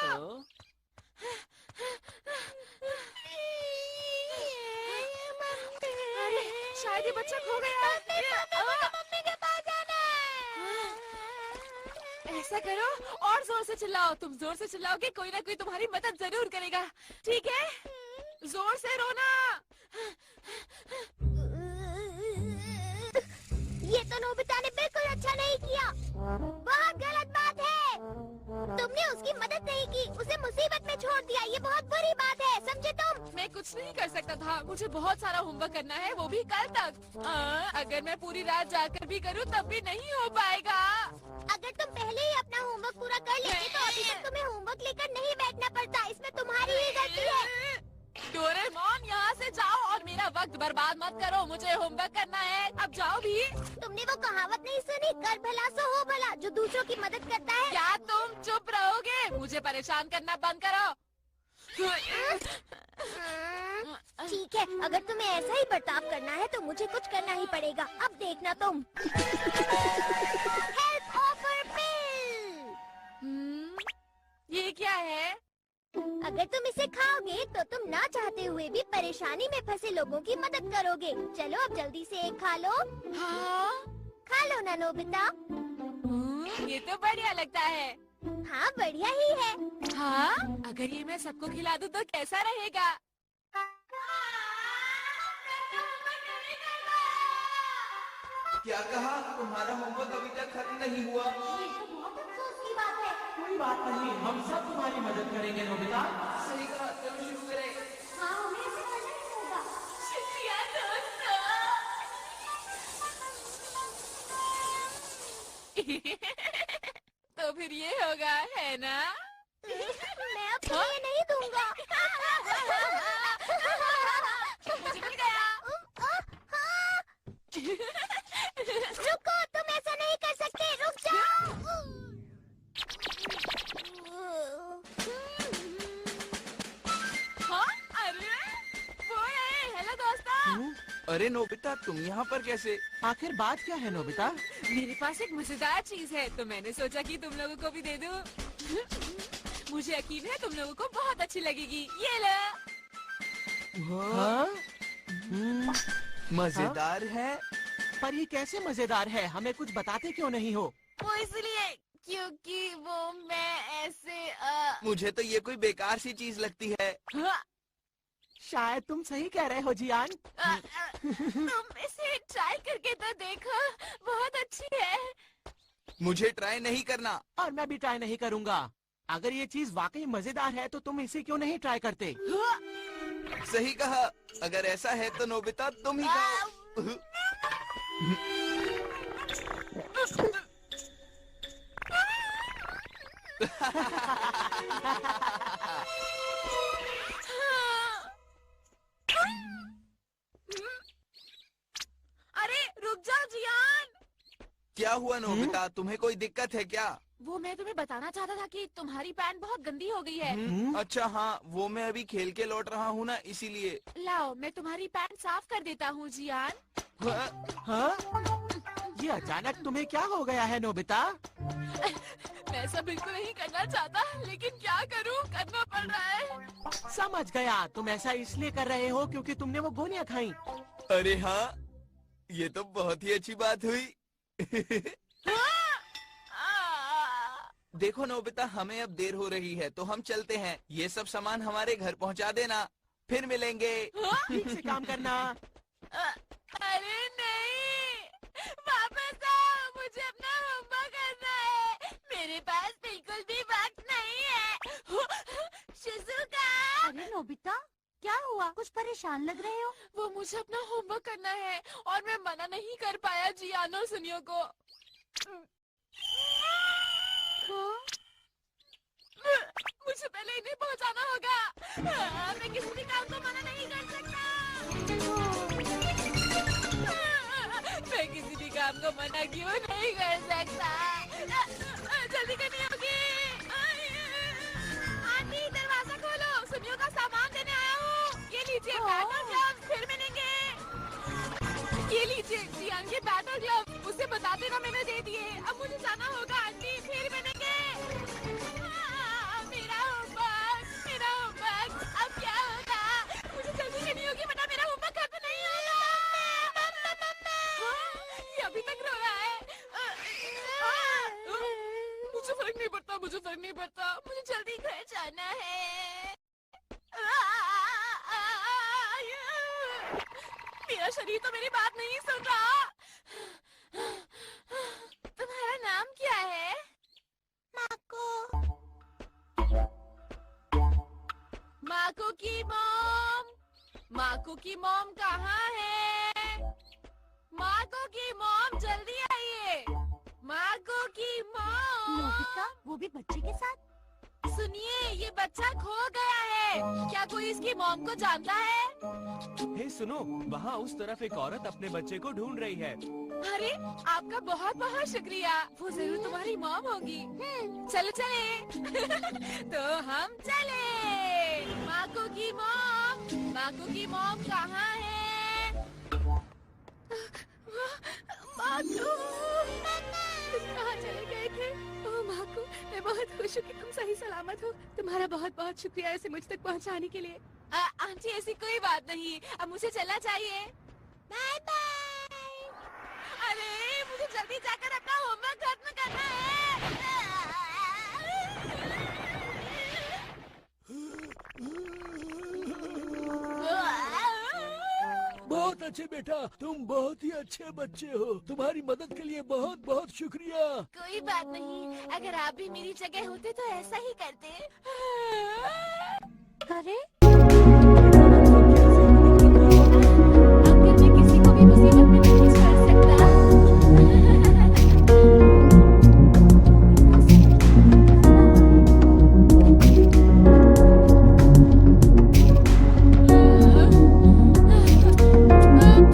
ओ? अरे शायद ये बच्चा खो गया। मम्मी के पास जाना है। ऐसा करो और जोर से चिल्लाओ। तुम जोर से चिल्लाओगे कोई ना कोई तुम्हारी मदद जरूर करेगा। ठीक है, जोर से रोना। ये तो नोबिता ने बिल्कुल अच्छा नहीं किया। बहुत गलत बात है। तुमने उसकी मदद नहीं की, उसे मुसीबत में छोड़ दिया। ये बहुत बुरी बात है, समझे तुम? मैं कुछ नहीं कर सकता था। मुझे बहुत सारा होमवर्क करना है, वो भी कल तक। अगर मैं पूरी रात जाकर भी करूं तब भी नहीं हो पाएगा। अगर तुम पहले ही अपना होमवर्क पूरा कर लेते तो अभी तक तुम्हें होमवर्क लेकर नहीं बैठना पड़ता। इसमें तुम्हारी ही गलती है। डोरेमोन, यहाँ से जाओ और मेरा वक्त बर्बाद मत करो। मुझे होमवर्क करना है, अब जाओ भी। तुमने वो कहावत नहीं सुनी, कर भला सो हो भला, जो दूसरों की मदद करता है। क्या तुम चुप रहोगे? मुझे परेशान करना बंद करो। ठीक है, अगर तुम्हें ऐसा ही बर्ताव करना है तो मुझे कुछ करना ही पड़ेगा। अब देखना तुम। हेल्प ऑफर पिल। ये क्या है? अगर तुम इसे खाओगे तो तुम ना चाहते हुए भी परेशानी में फंसे लोगों की मदद करोगे। चलो अब जल्दी से एक खा लो। हाँ? खा लो ना नोबिता। ये तो बढ़िया लगता है। हाँ, बढ़िया ही है। हाँ? अगर ये मैं सबको खिला दूं तो कैसा रहेगा? क्या कहा? तुम्हारा होमवर्क अभी तक खत्म नहीं हुआ? ये तो बहुत अफसोस की बात है। कोई बात नहीं, हम सब तुम्हारी मदद करेंगे नोबिता। सही कहा, चलो शुरू करें। हाँ, हमें ऐसे करना ही होगा। शुक्रिया दोस्तों। तो फिर ये होगा, है ना? मैं अब ये नहीं दूंगा। मुझे मिल गया। रुको, तुम ऐसा नहीं कर सकते। रुक जाओ। हाँ? अरे वो है। हेलो दोस्तों। अरे नोबिता, तुम यहाँ पर कैसे? आखिर बात क्या है नोबिता? मेरे पास एक मजेदार चीज है तो मैंने सोचा कि तुम लोगों को भी दे दूं। मुझे यकीन है तुम लोगों को बहुत अच्छी लगेगी। ये लो। हाँ? मजेदार है। पर ये कैसे मजेदार है? हमें कुछ बताते क्यों नहीं हो? वो इसलिए क्योंकि वो मैं ऐसे मुझे तो ये कोई बेकार सी चीज लगती है। शायद तुम सही कह रहे हो जियान। तुम इसे ट्राई करके तो देखो, बहुत अच्छी है। मुझे ट्राई नहीं करना। और मैं भी ट्राई नहीं करूँगा। अगर ये चीज वाकई मजेदार है तो तुम इसे क्यों नहीं ट्राई करते? सही कहा, अगर ऐसा है तो नोबिता तुम ही खाओ। अरे रुक जाओ जियान। क्या हुआ नोबिता, तुम्हें कोई दिक्कत है क्या? वो मैं तुम्हें बताना चाहता था कि तुम्हारी पैंट बहुत गंदी हो गई है। अच्छा हाँ, वो मैं अभी खेल के लौट रहा हूँ ना, इसीलिए। लाओ मैं तुम्हारी पैंट साफ कर देता हूँ जियान। हाँ? हाँ? ये अचानक तुम्हें क्या हो गया है नोबिता? मैं ऐसा बिल्कुल नहीं करना चाहता, लेकिन क्या करूँ, करना पड़ रहा है। समझ गया, तुम ऐसा इसलिए कर रहे हो क्योंकि तुमने वो गोलियां खाई। अरे हाँ, ये तो बहुत ही अच्छी बात हुई। देखो नोबिता, हमें अब देर हो रही है तो हम चलते हैं। ये सब सामान हमारे घर पहुंचा देना, फिर मिलेंगे। ठीक से काम करना। अरे नहीं, वापस आओ, मुझे अपना होमवर्क करना है। मेरे पास बिल्कुल भी वक्त नहीं है। शिजुका। अरे नोबिता, क्या हुआ? कुछ परेशान लग रहे हो। वो मुझे अपना होमवर्क करना है और मैं मना नहीं कर पाया जियान और सुनियो को। मुझे पहले इन्हें पहुंचाना होगा। मैं किसी भी काम को मना नहीं कर सकता। मैं किसी भी काम को मना क्यों नहीं कर सकता? जल्दी करनी होगी। आंटी दरवाजा खोलो, सुनियो का सामान देने आया हूँ। ये लीजिए बैट और ग्लव्स, फिर मिलेंगे। ये लीजिए जियान के बैट और ग्लव्स, उसे बता देना मैंने दे दिए। अब मुझे जाना होगा आंटी, फिर मिलेंगे। मेरा मुझे जल्दी घर जाना है। मेरा शरीर तो मेरी बात नहीं सुन रहा। तुम्हारा नाम क्या है? माको। माको की मॉम। माको की मॉम कहाँ है? माको की मॉम जल्दी आइए। माको की मॉम। नोबिता, वो भी बच्चे के साथ? सुनिए, ये बच्चा खो गया है। क्या कोई इसकी मॉम को जानता है? हे सुनो, वहाँ उस तरफ एक औरत अपने बच्चे को ढूंढ रही है। अरे, आपका बहुत बहुत शुक्रिया। वो जरूर तुम्हारी मॉम होगी। चलो चले। तो हम चले। माको की मॉम कहाँ है? माको, कहाँ चले गए थे? ओह माको, मैं बहुत खुश हूँ कि तुम सही सलामत हो। तुम्हारा बहुत बहुत शुक्रिया इसे मुझ तक पहुँचाने के लिए। आंटी, ऐसी कोई बात नहीं, अब मुझे चलना चाहिए। Bye bye. अरे, मुझे जल्दी जाकर अपना होमवर्क खत्म करना है। बहुत अच्छे बेटा, तुम बहुत ही अच्छे बच्चे हो। तुम्हारी मदद के लिए बहुत बहुत शुक्रिया। कोई बात नहीं, अगर आप भी मेरी जगह होते तो ऐसा ही करते। अरे अंकल, मैं किसी को भी मुसीबत में नहीं छोड़ सकता।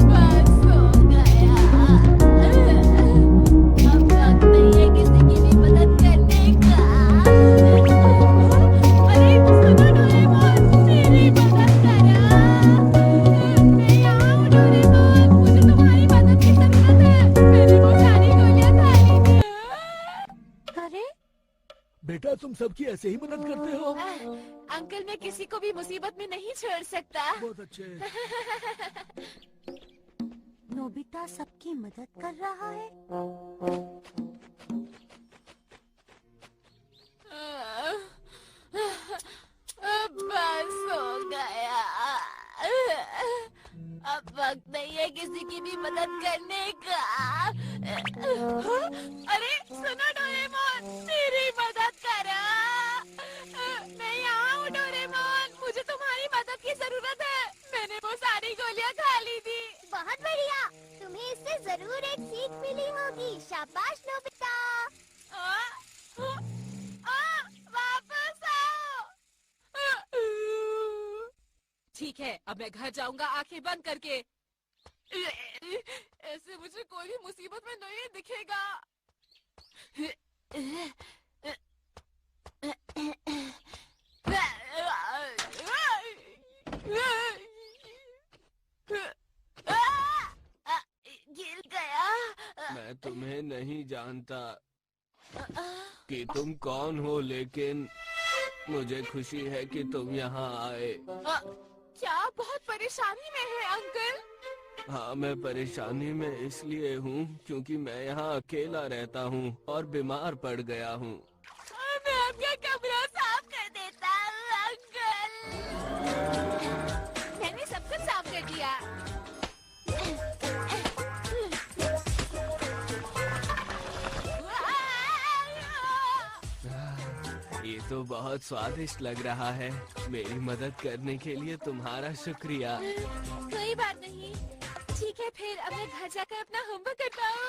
बस हो गया। अब वक्त नहीं है किसी की भी मदद करने का। अरे सुनो डोरेमोन, मेरी मदद करो। मैं यहाँ हूँ डोरेमोन, मुझे तुम्हारी मदद की जरूरत है। मैंने वो सारी गोलियाँ खा ली थी। अरे बेटा, तुम सबकी ऐसे ही मदद करते हो। अंकल, मैं किसी को भी मुसीबत में नहीं छोड़ सकता। बहुत अच्छे। नोबिता सबकी मदद कर रहा है। बस हो गया। अब वक्त नहीं है किसी की भी मदद करने का। अरे सुनो डोरेमोन, मेरी मदद करो। मैं यहाँ हूँ डोरेमोन, मुझे तुम्हारी मदद की जरूरत है। मैंने वो सारी गोलियाँ खा ली थी। बहुत बढ़िया, तुम्हें इससे जरूर एक सीख मिली होगी। शाबाश नोबिता। वापस आओ। ठीक है, अब मैं घर जाऊंगा आंखें बंद करके। ऐसे मुझे कोई भी मुसीबत में नहीं दिखेगा। गिर गया। मैं तुम्हें नहीं जानता कि तुम कौन हो, लेकिन मुझे खुशी है कि तुम यहाँ आए। क्या बहुत परेशानी में है अंकल? हाँ, मैं परेशानी में इसलिए हूँ क्योंकि मैं यहाँ अकेला रहता हूँ और बीमार पड़ गया हूँ। मैं आपका कमरा साफ कर देता हूँ अंकल। मैंने सब कुछ साफ कर दिया। ये तो बहुत स्वादिष्ट लग रहा है। मेरी मदद करने के लिए तुम्हारा शुक्रिया। कोई बात नहीं। ठीक है, फिर अब मैं घर जाकर अपना होमवर्क करता हूँ।